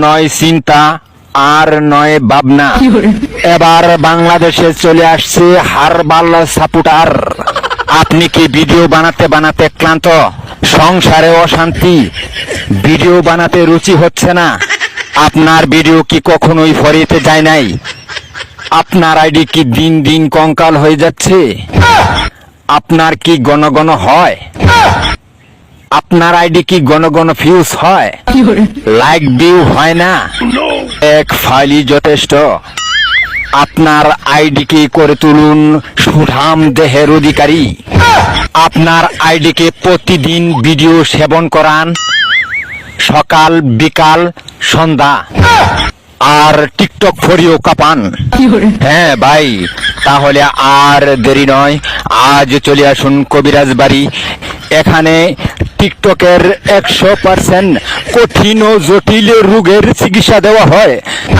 নয় চিন্তা, আর নয় ভাবনা। এবার বাংলাদেশে চলে আসছে হারবাল সাপোর্টার। আপনি কি ভিডিও বানাতে বানাতে ক্লান্ত? সংসারে অশান্তি, ভিডিও বানাতে রুচি হচ্ছে না? আপনার ভিডিও কি কখনোই ফরিতে যায় নাই? আপনার আইডি কি দিন দিন কঙ্কাল হয়ে যাচ্ছে? আপনার কি ঘন ঘন হয়? আপনার আইডি কি ঘন ঘন ফিউজ হয়? লাইক ভিউ হয় না? এক ফাইলই যথেষ্ট। আপনার আইডিকে করে তুলুন সুঠাম দেহের অধিকারী। আপনার আইডিকে প্রতিদিন ভিডিও সেবন করান, সকাল বিকাল সন্ধ্যা, আর টিকটক ফরিও কাপান। হ্যাঁ ভাই, তাহলে আর দেরি নয়, আজ চলে আসুন কবিরাজ বাড়ি। এখানে টিকটকের 100% কঠিন ও জটিল রোগের চিকিৎসা দেওয়া হয়।